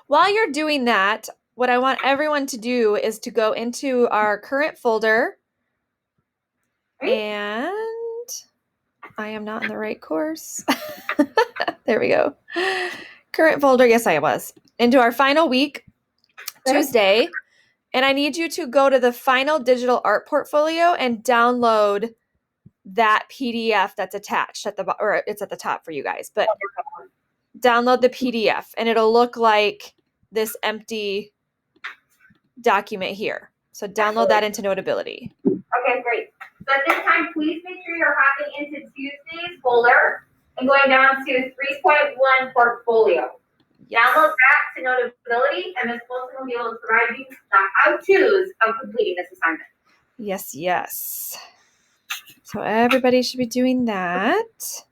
while you're doing that, what I want everyone to do is to go into our current folder. And I am not in the right course. There we go. Current folder. Yes, I was. Into our final week, Tuesday. And I need you to go to the final digital art portfolio and download that PDF that's attached at the, or it's at the top for you guys, but download the PDF and it'll look like this empty document here. So download that into Notability. Okay, great. So at this time, please make sure you're hopping into Tuesday's folder and going down to 3.1 portfolio. Yes. Download that to Notability, and Ms. Wilson will be able to provide you the how-tos of completing this assignment. Yes, yes. So everybody should be doing that.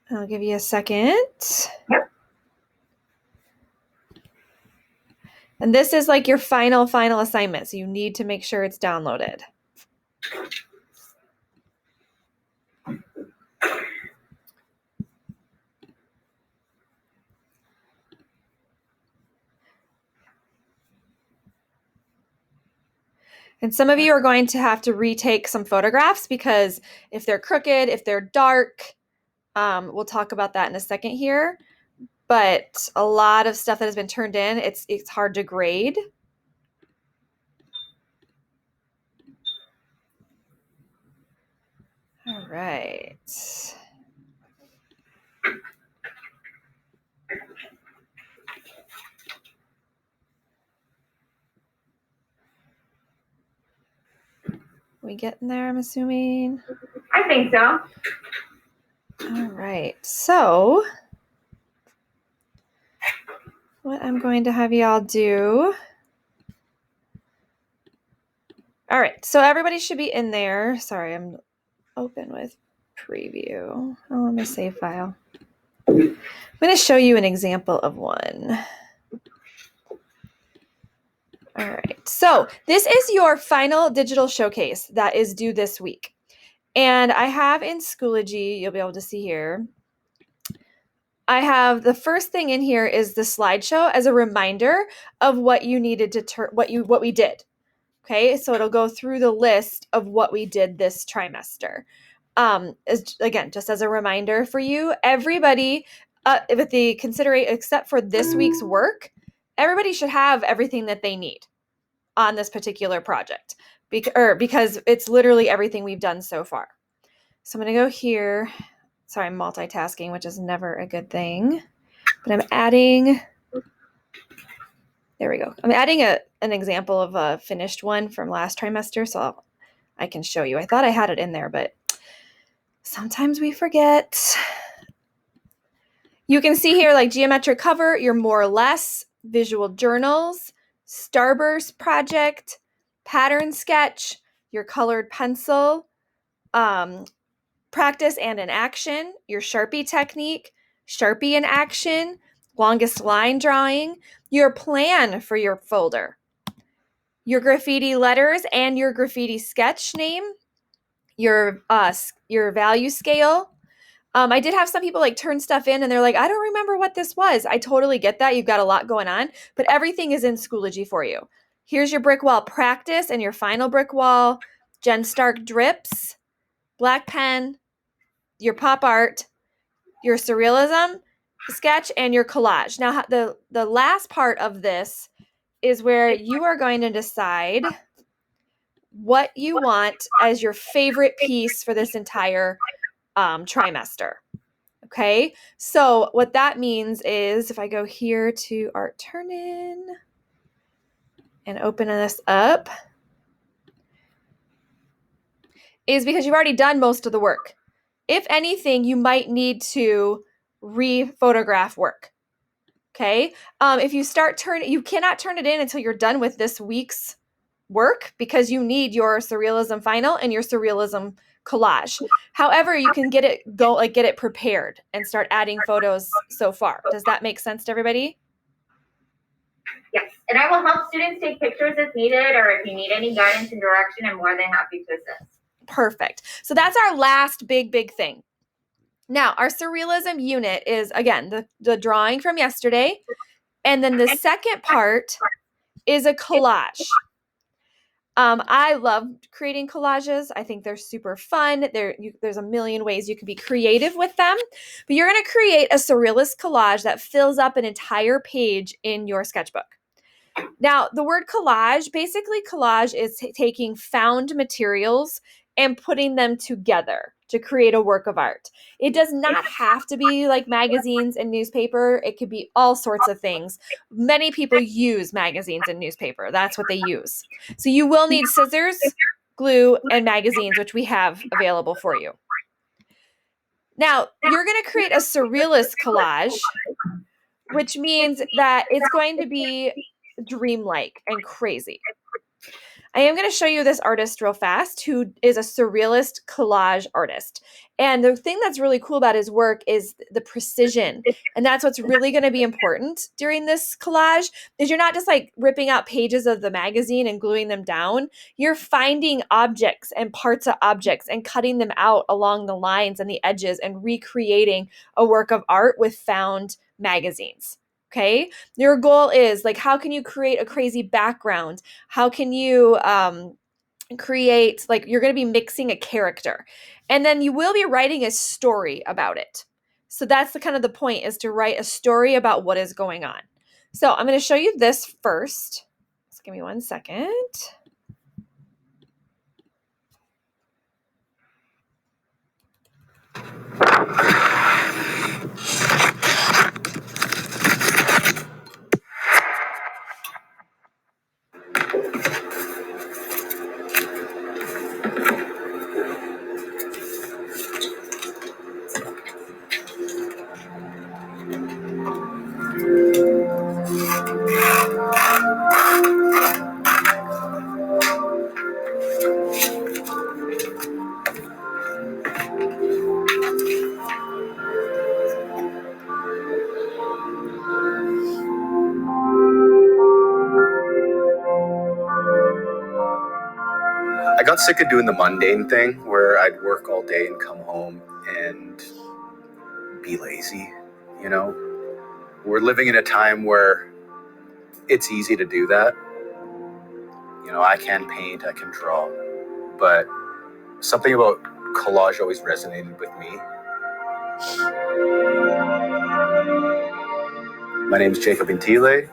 I'll give you a second. Yep. And this is like your final assignment, so you need to make sure it's downloaded. And some of you are going to have to retake some photographs because if they're crooked, if they're dark, we'll talk about that in a second here. But a lot of stuff that has been turned in, it's hard to grade. All right. We getting there, I'm assuming? I think so. All right. So what I'm going to have y'all do. All right. So everybody should be in there. Sorry, I'm open with preview. Oh, let me save file. I'm going to show you an example of one. All right. So this is your final digital showcase that is due this week. And I have in Schoology, you'll be able to see here, I have the first thing in here is the slideshow as a reminder of what you needed to what we did. Okay, so it'll go through the list of what we did this trimester. Again, just as a reminder for you, everybody, with the consideration, except for this week's work, everybody should have everything that they need on this particular project because it's literally everything we've done so far. So I'm going to go here. Sorry, I'm multitasking, which is never a good thing. But I'm adding, there we go. I'm adding an example of a finished one from last trimester, so I can show you. I thought I had it in there, but sometimes we forget. You can see here like geometric cover, your more or less, visual journals, starburst project, pattern sketch, your colored pencil, practice and in action, your Sharpie technique, Sharpie in action, longest line drawing, your plan for your folder, your graffiti letters and your graffiti sketch name, your value scale. I did have some people like turn stuff in and they're like, I don't remember what this was. I totally get that. You've got a lot going on, but everything is in Schoology for you. Here's your brick wall practice and your final brick wall, Jen Stark drips, black pen, your pop art, your surrealism sketch, and your collage. Now, the last part of this is where you are going to decide what you want as your favorite piece for this entire trimester. Okay, so what that means is if I go here to Art Turn-In and open this up, is because you've already done most of the work. If anything, you might need to re-photograph work. Okay, if you you cannot turn it in until you're done with this week's work because you need your surrealism final and your surrealism collage. However, you can get it prepared and start adding photos so far. Does that make sense to everybody? Yes, and I will help students take pictures if needed, or if you need any guidance and direction, I'm more than happy to assist. Perfect. So that's our last big thing. Now, our surrealism unit is, again, the drawing from yesterday. And then the second part is a collage. I love creating collages. I think they're super fun. There's a million ways you can be creative with them. But you're going to create a surrealist collage that fills up an entire page in your sketchbook. Now, the word collage, basically collage is taking found materials and putting them together to create a work of art. It does not have to be like magazines and newspaper. It could be all sorts of things. Many people use magazines and newspaper. That's what they use. So you will need scissors, glue, and magazines, which we have available for you. Now, you're going to create a surrealist collage, which means that it's going to be dreamlike and crazy. I am going to show you this artist real fast who is a surrealist collage artist. And the thing that's really cool about his work is the precision. And that's what's really going to be important during this collage is you're not just like ripping out pages of the magazine and gluing them down. You're finding objects and parts of objects and cutting them out along the lines and the edges and recreating a work of art with found magazines. Okay. Your goal is like, how can you create a crazy background? How can you create, like, you're going to be mixing a character. And then you will be writing a story about it. So that's the kind of the point is to write a story about what is going on. So I'm going to show you this first. Just give me 1 second. I got sick of doing the mundane thing where I'd work all day and come home and be lazy, you know? We're living in a time where it's easy to do that. You know, I can paint, I can draw, but something about collage always resonated with me. My name is Jacob Bentile.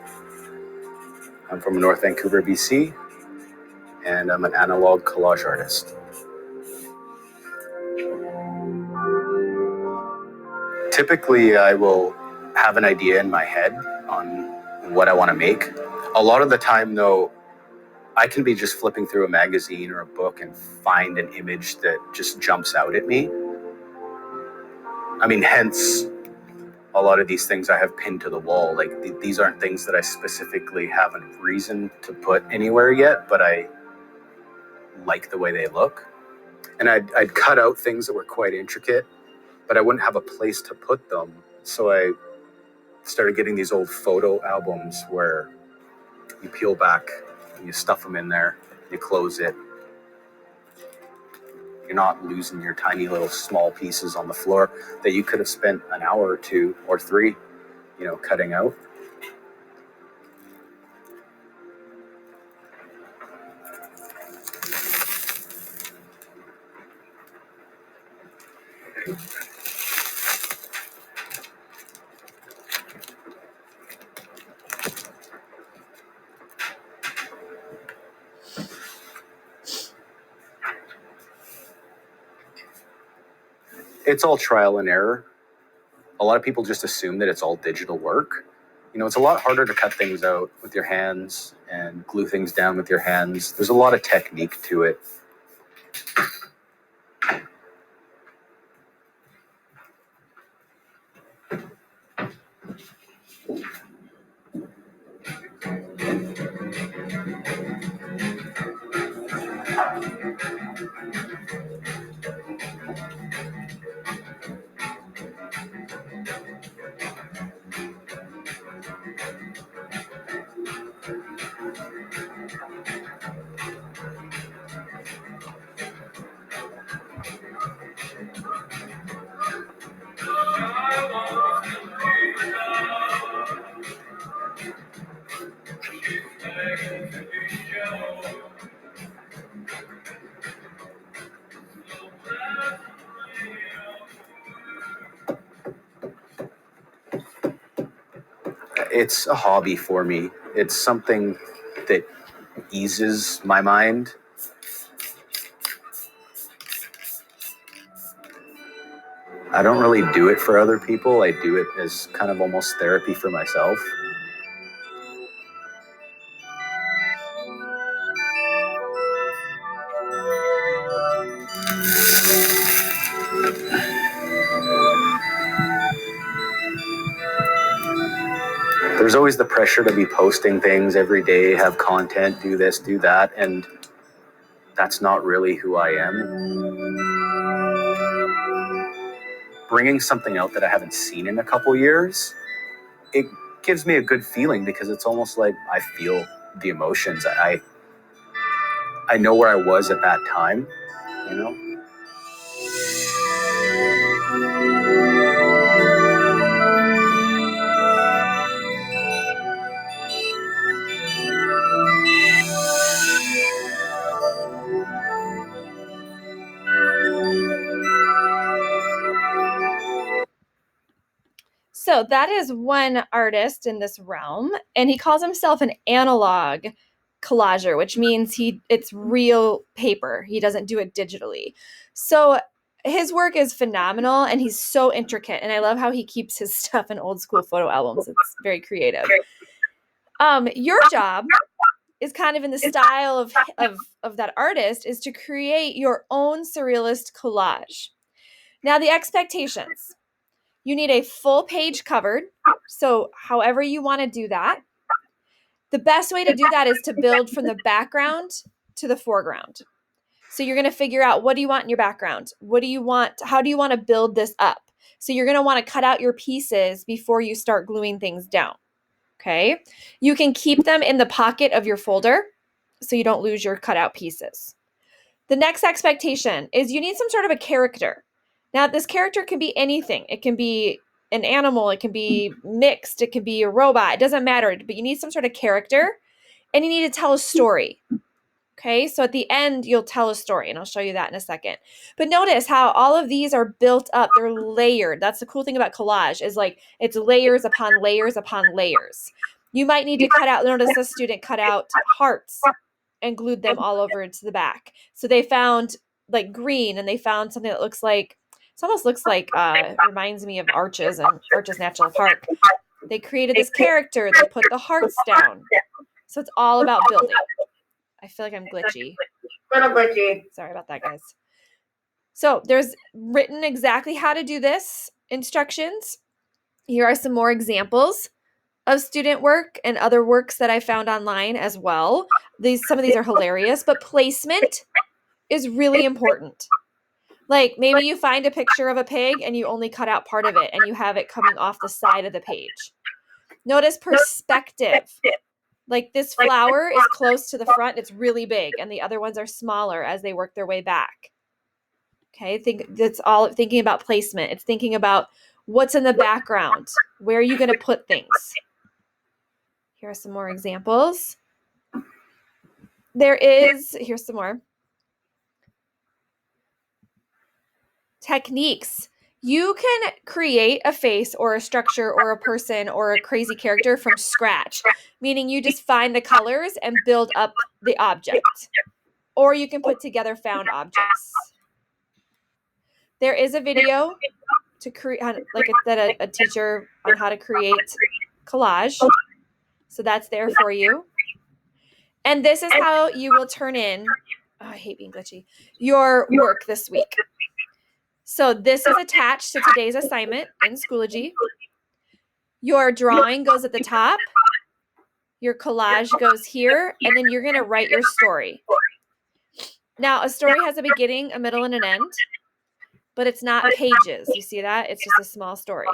I'm from North Vancouver, BC, and I'm an analog collage artist. Typically, I will have an idea in my head on what I want to make. A lot of the time, though, I can be just flipping through a magazine or a book and find an image that just jumps out at me. I mean, hence a lot of these things I have pinned to the wall. Like these aren't things that I specifically have a reason to put anywhere yet, but I like the way they look. And I'd cut out things that were quite intricate, but I wouldn't have a place to put them. So I started getting these old photo albums where you peel back and you stuff them in there, you close it. You're not losing your tiny little small pieces on the floor that you could have spent an hour or 2 or 3, you know, cutting out. It's all trial and error. A lot of people just assume that it's all digital work. You know, it's a lot harder to cut things out with your hands and glue things down with your hands. There's a lot of technique to it. It's a hobby for me. It's something that eases my mind. I don't really do it for other people. I do it as kind of almost therapy for myself. There's always the pressure to be posting things every day, have content, do this, do that, and that's not really who I am. Bringing something out that I haven't seen in a couple years, it gives me a good feeling because it's almost like I feel the emotions. I know where I was at that time, you know? So that is one artist in this realm, and he calls himself an analog collager, which means it's real paper. He doesn't do it digitally. So his work is phenomenal, and he's so intricate, and I love how he keeps his stuff in old school photo albums. It's very creative. Your job is kind of in the style of that artist, is to create your own surrealist collage. Now, the expectations. You need a full page covered. So however you want to do that. The best way to do that is to build from the background to the foreground. So you're going to figure out, what do you want in your background? What do you want? How do you want to build this up? So you're going to want to cut out your pieces before you start gluing things down. Okay. You can keep them in the pocket of your folder so you don't lose your cutout pieces. The next expectation is you need some sort of a character. Now, this character can be anything. It can be an animal. It can be mixed. It can be a robot. It doesn't matter, but you need some sort of character, and you need to tell a story. Okay, so at the end, you'll tell a story, and I'll show you that in a second. But notice how all of these are built up. They're layered. That's the cool thing about collage, is like it's layers upon layers upon layers. You might need to cut out, notice this student cut out hearts and glued them all over into the back. So they found like green, and they found something that looks like, it almost looks like, reminds me of Arches and Arches National Park. They created this character. They put the hearts down. So it's all about building. I feel like I'm glitchy. Little glitchy. Sorry about that, guys. So there's written exactly how to do this, instructions. Here are some more examples of student work and other works that I found online as well. Some of these are hilarious, but placement is really important. Like maybe you find a picture of a pig and you only cut out part of it and you have it coming off the side of the page. Notice perspective. Like this flower is close to the front, it's really big, and the other ones are smaller as they work their way back. Okay, that's all thinking about placement. It's thinking about what's in the background. Where are you going to put things? Here are some more examples. Here's some more. Techniques. You can create a face or a structure or a person or a crazy character from scratch, meaning you just find the colors and build up the object. Or you can put together found objects. There is a video to create, like a teacher on how to create collage. So that's there for you. And this is how you will turn in, I hate being glitchy, your work this week. So this is attached to today's assignment in Schoology. Your drawing goes at the top. Your collage goes here, and then you're going to write your story. Now, a story has a beginning, a middle, and an end, but it's not pages. You see that? It's just a small story.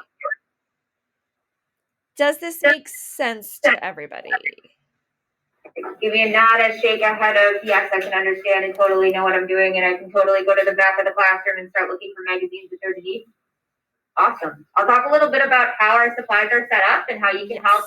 Does this make sense to everybody? Give me a nod, a shake, a head of, yes, I can understand and totally know what I'm doing, and I can totally go to the back of the classroom and start looking for magazines that are deep. Awesome. I'll talk a little bit about how our supplies are set up and how you can help